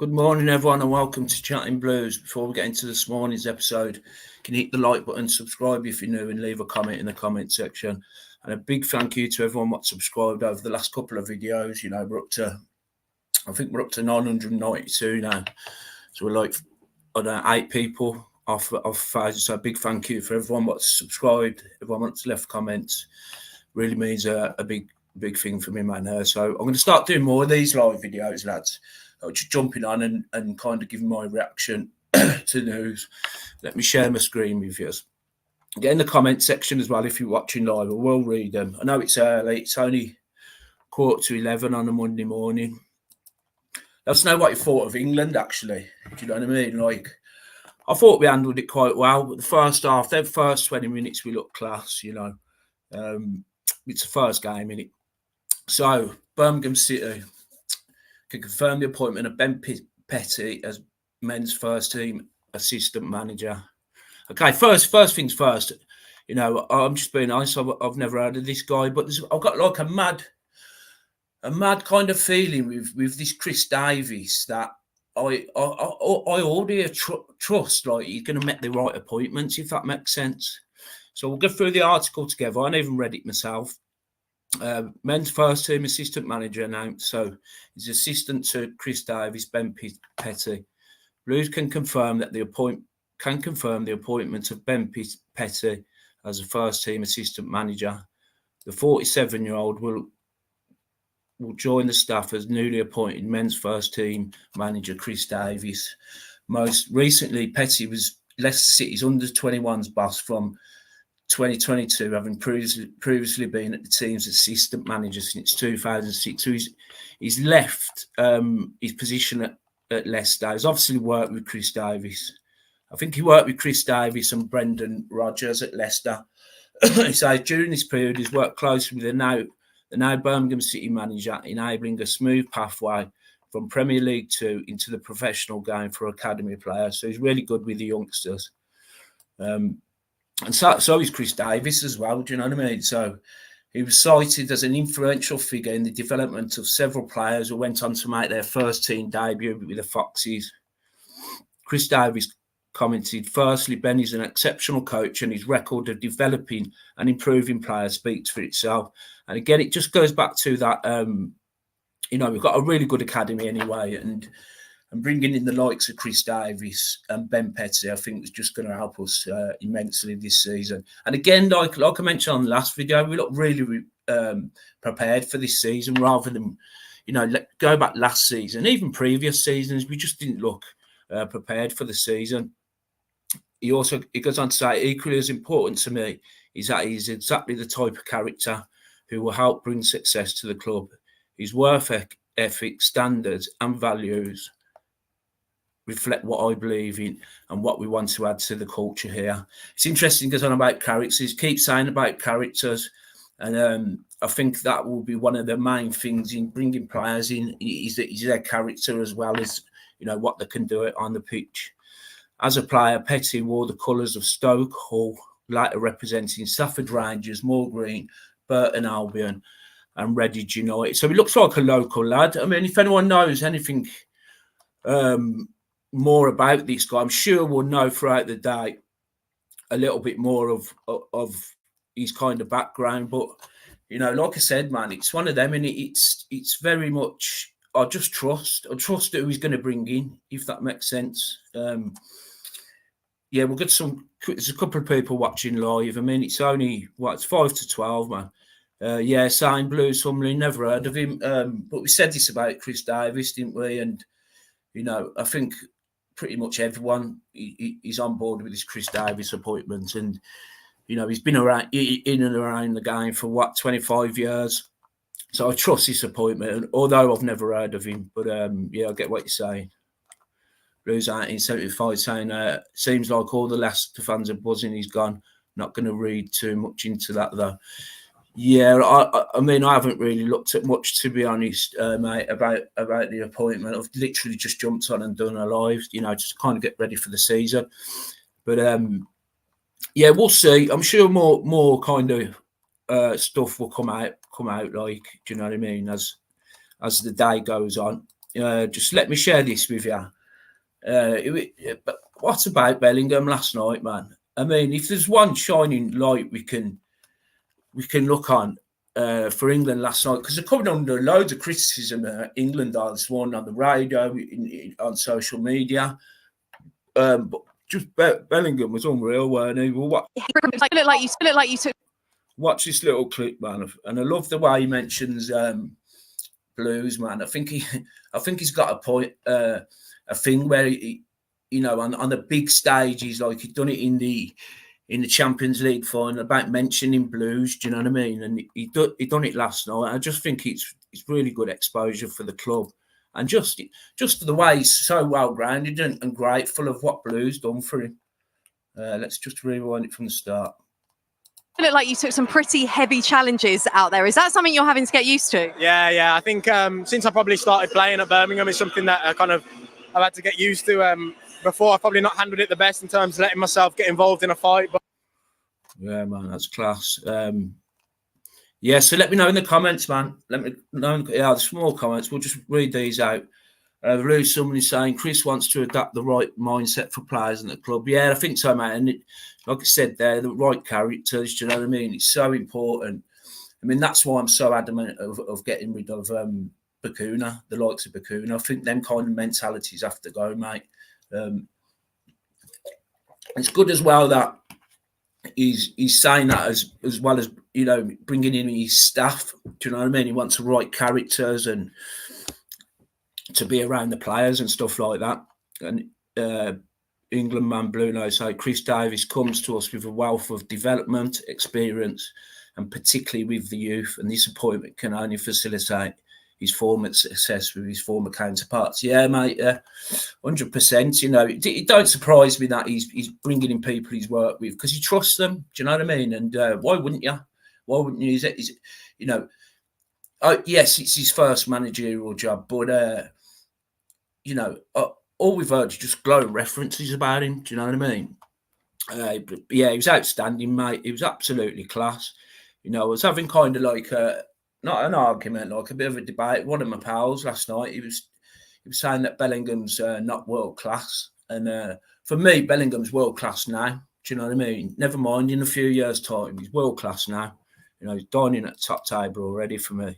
Good morning, everyone, and welcome to Chatting Blues. Before we get into this morning's episode, you can hit the like button, subscribe if you're new, and leave a comment in the comment section. And a big thank you to everyone that's subscribed over the last couple of videos. You know, I think we're up to 992 now. So we're like, 8 people off 1,000. So a big thank you for everyone that's subscribed, everyone that's left comments. Really means a big thing for me, man. So I'm going to start doing more of these live videos, lads. Just jumping on and kind of giving my reaction to news. Let me share my screen with you. Get in the comment section as well if you're watching live. I will read them. I know it's early. It's only 11:15 on a Monday morning. Let us know what you thought of England, actually. Do you know what I mean? Like, I thought we handled it quite well. But the first half, the first 20 minutes, we looked class, you know. It's the first game, innit? So, Birmingham City can confirm the appointment of Ben Petty as men's first team assistant manager. Okay, first things first. You know, I'm just being honest. I've never heard of this guy, but I've got like a mad kind of feeling with this Chris Davies that I already trust. Like, he's going to make the right appointments, if that makes sense. So we'll go through the article together. I haven't even read it myself. Men's first team assistant manager announced. So he's assistant to Chris Davies, Ben Petty. Blues can confirm the appointment of Ben Petty as a first team assistant manager. The 47-year-old will join the staff as newly appointed men's first team manager Chris Davies. Most recently, Petty was Leicester City's under-21s boss from 2022, having previously been at the team's assistant manager since 2006. So he's left his position at Leicester. He's obviously worked with Chris Davies. I think he worked with Chris Davies and Brendan Rodgers at Leicester. He says during this period, he's worked closely with the now Birmingham City manager, enabling a smooth pathway from Premier League 2 into the professional game for academy players. So he's really good with the youngsters. And so is Chris Davies as well, do you know what I mean? So he was cited as an influential figure in the development of several players who went on to make their first team debut with the Foxes. Chris Davies commented, firstly, Ben is an exceptional coach and his record of developing and improving players speaks for itself. And again, it just goes back to that, you know, we've got a really good academy anyway, and bringing in the likes of Chris Davies and Ben Petty, I think, is just going to help us immensely this season. And again, like I mentioned on the last video, we look really prepared for this season rather than, you know, go back last season. Even previous seasons, we just didn't look prepared for the season. He goes on to say, equally as important to me is that he's exactly the type of character who will help bring success to the club. His work ethic, standards and values reflect what I believe in and what we want to add to the culture here. It's interesting because on about characters, keep saying about characters, and I think that will be one of the main things in bringing players in is their character as well as, you know, what they can do it on the pitch. As a player, Petty wore the colours of Stoke, Hull, later representing Stafford Rangers, Moor Green, Burton Albion and Reading United. So he looks like a local lad. I mean, if anyone knows anything more about this guy, I'm sure we'll know throughout the day a little bit more of his kind of background. But, you know, like I said, man, it's one of them, and it's very much, I trust who he's going to bring in, if that makes sense. Yeah, we'll get there's a couple of people watching live. I mean, it's only, it's 5 to 12, man. Yeah, signed Blues Humley, never heard of him. But we said this about Chris Davies, didn't we? And, you know, I think pretty much everyone is on board with this Chris Davies appointment. And, you know, he's been around in and around the game for 25 years. So I trust this appointment, although I've never heard of him. But yeah, I get what you're saying. Blues 1975 saying, seems like all the Leicester fans are buzzing he's gone. Not going to read too much into that though. Yeah, I mean, I haven't really looked at much, to be honest, mate, about the appointment. I've literally just jumped on and done a live, you know, just to kind of get ready for the season. But yeah, we'll see. I'm sure more kind of stuff will come out. Like, do you know what I mean? As the day goes on. just let me share this with you. But what about Bellingham last night, man? I mean, if there's one shining light we can look on for England last night, because they're coming under loads of criticism. England are this one on the radio, on social media, but just Bellingham was unreal, weren't he? Well, what? It looked like you took. Watch this little clip, man, and I love the way he mentions Blues, man. I think he's got a point, a thing where he, on the big stage, he's like he'd done it in the Champions League final about mentioning Blues. Do you know what I mean? And he done it last night. I just think it's really good exposure for the club, and just the way he's so well grounded and grateful of what Blues done for him. Let's just rewind it from the start. It looked like you took some pretty heavy challenges out there. Is that something you're having to get used to? Yeah. I think since I probably started playing at Birmingham, it's something that I've had to get used to. Before, I've probably not handled it the best in terms of letting myself get involved in a fight. But yeah, man, that's class. Yeah, so let me know in the comments, man. Let me know. Yeah, the small comments. We'll just read these out. Lose someone is saying Chris wants to adapt the right mindset for players in the club. Yeah, I think so, man. And like I said there, the right characters, do you know what I mean? It's so important. I mean, that's why I'm so adamant of getting rid of Bacuna, the likes of Bacuna. I think them kind of mentalities have to go, mate. It's good as well that he's saying that as well as, bringing in his staff. Do you know what I mean? He wants the right characters and to be around the players and stuff like that. And England man Blue knows how Chris Davies comes to us with a wealth of development experience, and particularly with the youth. And this appointment can only facilitate his former success with his former counterparts. Yeah, mate, 100%. It don't surprise me that he's bringing in people he's worked with because he trusts them. Do you know what I mean? And why wouldn't you? Why wouldn't you? Yes, it's his first managerial job, but all we've heard is just glowing references about him. Do you know what I mean? But yeah, he was outstanding, mate. He was absolutely class. I was having kind of like not an argument, like a bit of a debate. One of my pals last night, he was saying that Bellingham's not world class, and for me, Bellingham's world class now. Do you know what I mean? Never mind, in a few years' time, he's world class now. He's dining at the top table already for me.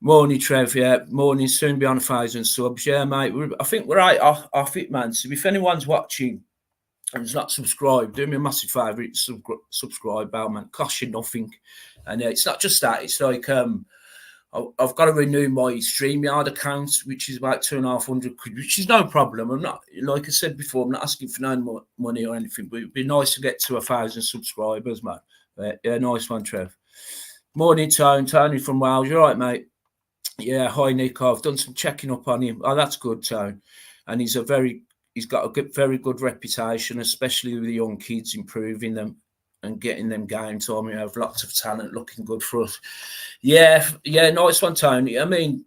Morning, Trev. Yeah, morning. Soon be on 1,000 subs. Yeah, mate. I think we're right off it, man. So if anyone's watching and is not subscribed, do me a massive favour. Subscribe, man. Cost you nothing. And it's not just that. It's like I've got to renew my StreamYard account, which is about 2,500 quid, which is no problem. I'm not, like I said before, I'm not asking for no money or anything, but it'd be nice to get to 1,000 subscribers, man. Yeah, nice one, Trev. Morning, Tony from Wales. You're right, mate. Yeah, hi, Nick. I've done some checking up on him. Oh, that's good, Tony. And he's got a very good reputation, especially with the young kids, improving them and getting them game time. We have lots of talent, looking good for us. Yeah, nice one, Tony. I mean,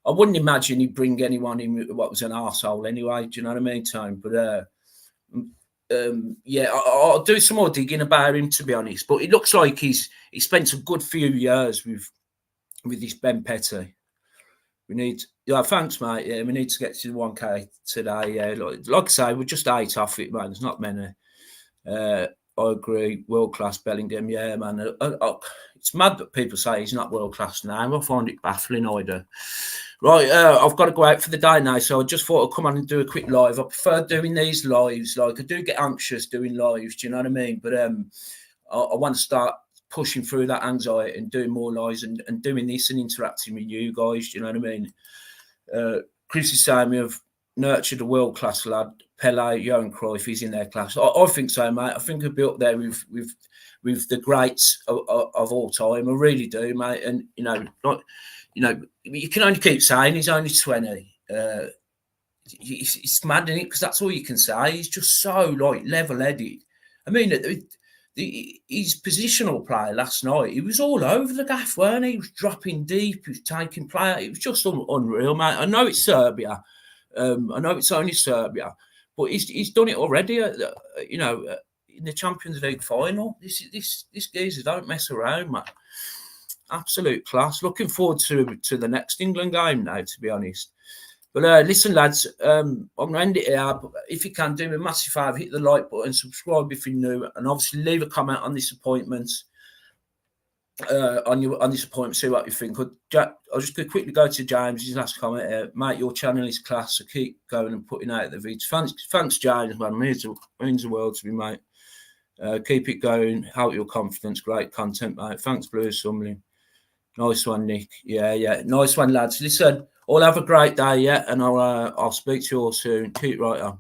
I wouldn't imagine he'd bring anyone in what was an arsehole anyway. Do you know what I mean, Tony? But I'll do some more digging about him, to be honest. But it looks like he spent a good few years with this Ben Petty. Thanks, mate. Yeah, we need to get to the 1K today. Yeah, like I say, we're just 8 off it, man. There's not many. I agree. World class Bellingham. Yeah, man. It's mad that people say he's not world class now. I find it baffling. I do. Right, I've got to go out for the day now, so I just thought I'd come on and do a quick live. I prefer doing these lives. Like, I do get anxious doing lives. Do you know what I mean? But I want to start pushing through that anxiety and doing more lives and doing this and interacting with you guys. Do you know what I mean? Chris is saying we have nurtured a world-class lad. Pele, Johan Cruyff, he's in their class. I think so, mate. I think he'll be up there with the greats of all time. I really do, mate. And, you can only keep saying he's only 20. It's mad, isn't it? Because that's all you can say. He's just so, level-headed. I mean, his positional play last night, he was all over the gaff, weren't he? He was dropping deep, he was taking play. It was just unreal, mate. I know it's Serbia. I know it's only Serbia, but he's done it already, in the Champions League final. This geezer don't mess around, man. Absolute class. Looking forward to the next England game now, to be honest. But listen, lads, I'm going to end it here. But if you can, do me a massive favour, hit the like button, subscribe if you're new, and obviously leave a comment on this appointment. On this appointment, see what you think. I'll just quickly go to James. His last comment here. Mate, your channel is class, so keep going and putting out the videos. Thanks, James, man. Means the world to me, mate. Keep it going. Help your confidence. Great content, mate. Thanks, Blue Sumlin. Nice one, Nick. Yeah. Nice one, lads. Listen, all have a great day, yeah, and I'll speak to you all soon. Keep right on.